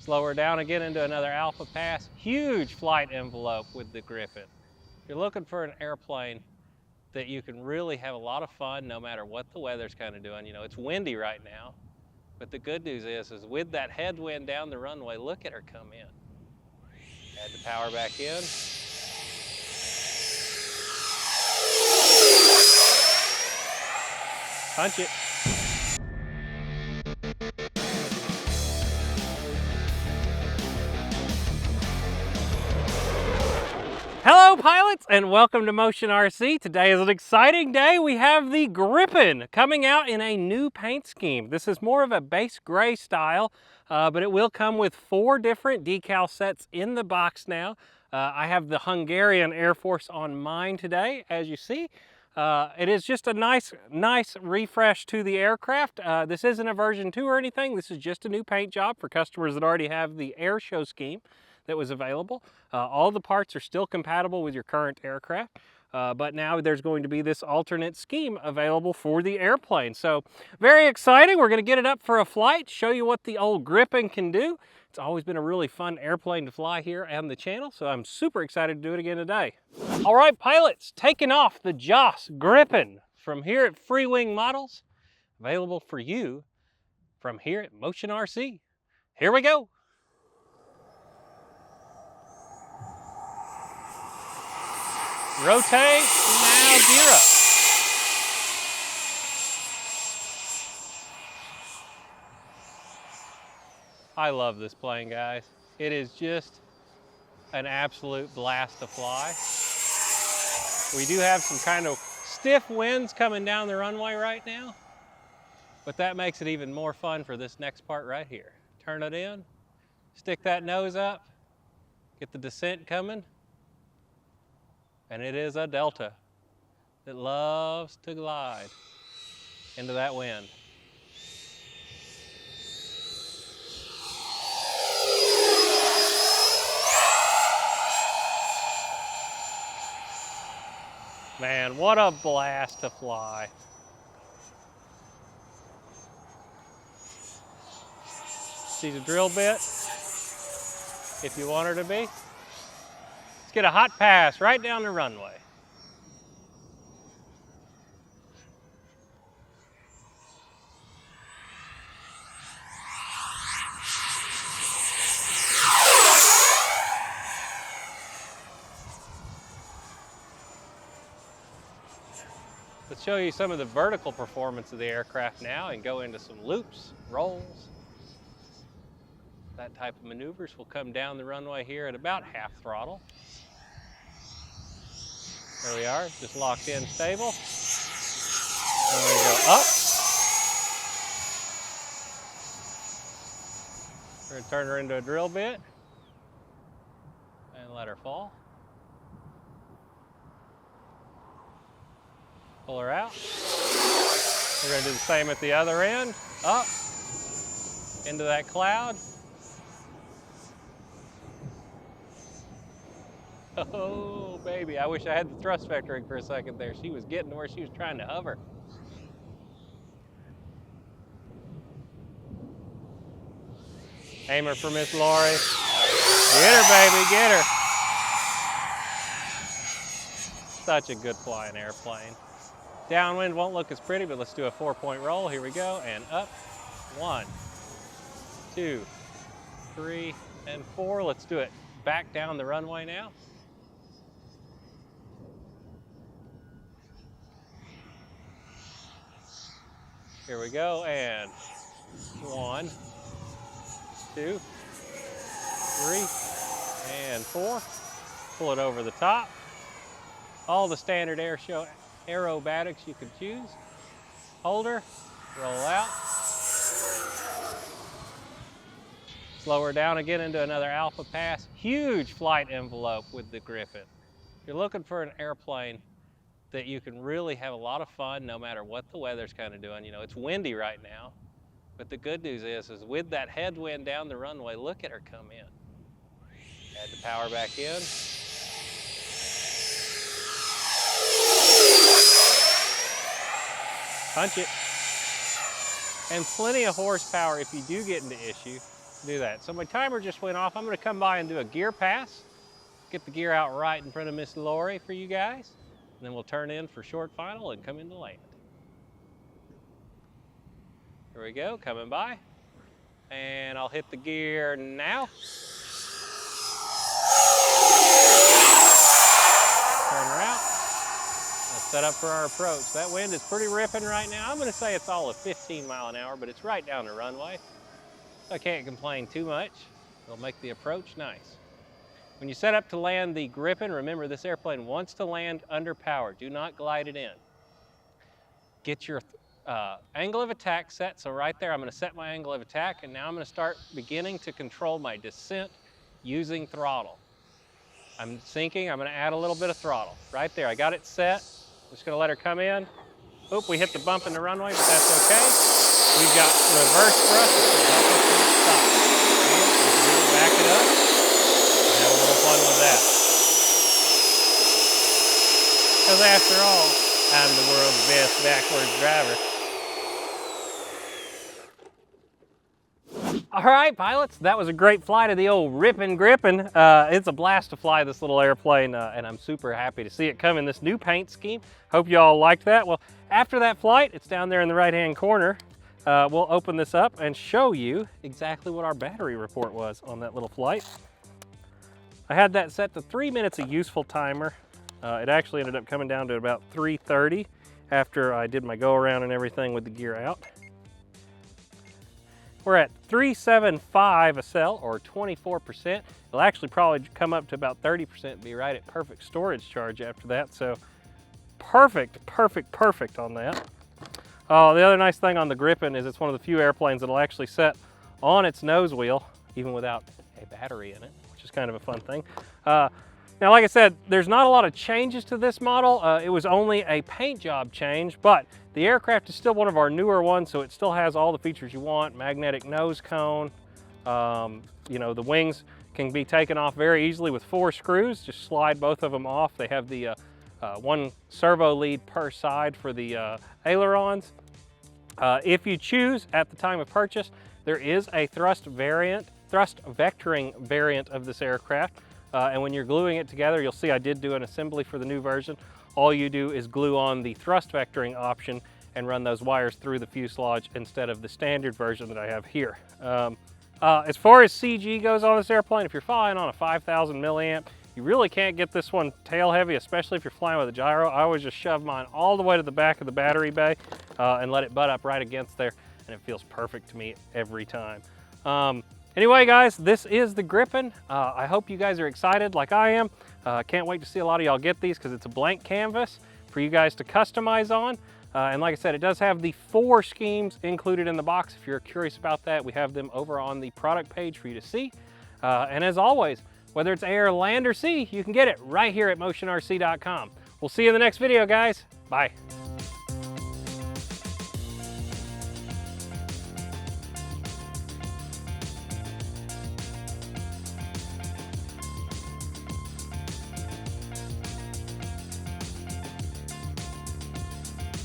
Slow her down again into another alpha pass. Huge flight envelope with the Gripen. If you're looking for an airplane that you can really have a lot of fun no matter what the weather's kind of doing. You know, it's windy right now, but the good news is with that headwind down the runway, look at her come in. Add the power back in. Punch it. Hello pilots and welcome to Motion RC. Today is an exciting day. We have the Gripen coming out in a new paint scheme. This is more of a base gray style, but it will come with 4 different decal sets in the box now. I have the Hungarian Air Force on mine today, as you see. It is just a nice refresh to the aircraft. This isn't a version 2 or anything. This is just a new paint job for customers that already have the air show scheme that was available. All the parts are still compatible with your current aircraft, but now there's going to be this alternate scheme available for the airplane. So very exciting. We're going to get it up for a flight, show you what the old Gripen can do. It's always been a really fun airplane to fly here on the channel, so I'm super excited to do it again today. All right, pilots, taking off the Jas Gripen from here at Freewing Models, available for you from here at Motion RC. Here we go. Rotate, now gear up. I love this plane, guys. It is just an absolute blast to fly. We do have some kind of stiff winds coming down the runway right now, but that makes it even more fun for this next part right here. Turn it in, stick that nose up, get the descent coming. And it is a Delta that loves to glide into that wind. Man, what a blast to fly. See the drill bit? If you want her to be. Let's get a hot pass right down the runway. Let's show you some of the vertical performance of the aircraft now and go into some loops, rolls. That type of maneuvers will come down the runway here at about half throttle. There we are, just locked in stable. And we're gonna go up. We're gonna turn her into a drill bit and let her fall. Pull her out. We're gonna do the same at the other end. Up, into that cloud. Oh, baby, I wish I had the thrust vectoring for a second there. She was getting to where she was trying to hover. Aim her for Miss Lori. Get her, baby, get her. Such a good flying airplane. Downwind won't look as pretty, but let's do a 4-point roll. Here we go, and up. 1, 2, 3, and 4. Let's do it back down the runway now. Here we go, and 1, 2, 3, and 4. Pull it over the top. All the standard air show aerobatics you can choose. Hold her, roll out. Slow her down again into another alpha pass. Huge flight envelope with the Gripen. If you're looking for an airplane that you can really have a lot of fun no matter what the weather's kind of doing. You know, it's windy right now, but the good news is with that headwind down the runway, look at her come in. Add the power back in. Punch it. And plenty of horsepower if you do get into issue. do that. So my timer just went off. I'm gonna come by and do a gear pass. Get the gear out right in front of Miss Lori for you guys. And then we'll turn in for short final and come into land. Here we go, coming by. And I'll hit the gear now. Turn her out. Let's set up for our approach. That wind is pretty ripping right now. I'm gonna say it's all of 15 miles an hour, but it's right down the runway. So I can't complain too much. It'll make the approach nice. When you set up to land the Gripen, remember this airplane wants to land under power. Do not glide it in. Get your angle of attack set. So right there, I'm gonna set my angle of attack, and now I'm gonna start beginning to control my descent using throttle. I'm sinking, I'm gonna add a little bit of throttle. Right there, I got it set. I'm just gonna let her come in. Oop, we hit the bump in the runway, but that's okay. We've got reverse thrust, it's gonna help us not stop. We can back it up and have a little fun with that. Because after all, I'm the world's best backwards driver. All right, pilots, that was a great flight of the old rippin' Gripen. It's a blast to fly this little airplane, and I'm super happy to see it come in this new paint scheme. Hope you all liked that. Well, after that flight, it's down there in the right-hand corner. We'll open this up and show you exactly what our battery report was on that little flight. I had that set to 3 minutes of useful timer. It actually ended up coming down to about 3:30 after I did my go-around and everything with the gear out. We're at 375 a cell, or 24%. It'll actually probably come up to about 30% and be right at perfect storage charge after that. So perfect, perfect, perfect on that. The other nice thing on the Gripen is it's one of the few airplanes that'll actually set on its nose wheel, even without a battery in it, which is kind of a fun thing. Now, like I said, there's not a lot of changes to this model. It was only a paint job change, but the aircraft is still one of our newer ones, so it still has all the features you want. Magnetic nose cone. You know, the wings can be taken off very easily with 4 screws. Just slide both of them off. They have the one servo lead per side for the ailerons. If you choose at the time of purchase, there is a thrust vectoring variant of this aircraft. And when you're gluing it together, you'll see I did do an assembly for the new version. All you do is glue on the thrust vectoring option and run those wires through the fuselage instead of the standard version that I have here. As far as CG goes on this airplane, if you're flying on a 5,000 milliamp, you really can't get this one tail heavy, especially if you're flying with a gyro. I always just shove mine all the way to the back of the battery bay and let it butt up right against there, and it feels perfect to me every time. Anyway, guys, this is the Gripen. I hope you guys are excited like I am. Can't wait to see a lot of y'all get these because it's a blank canvas for you guys to customize on. And like I said, it does have the 4 schemes included in the box. If you're curious about that, we have them over on the product page for you to see. And as always, whether it's air, land, or sea, you can get it right here at motionrc.com. We'll see you in the next video, guys. Bye.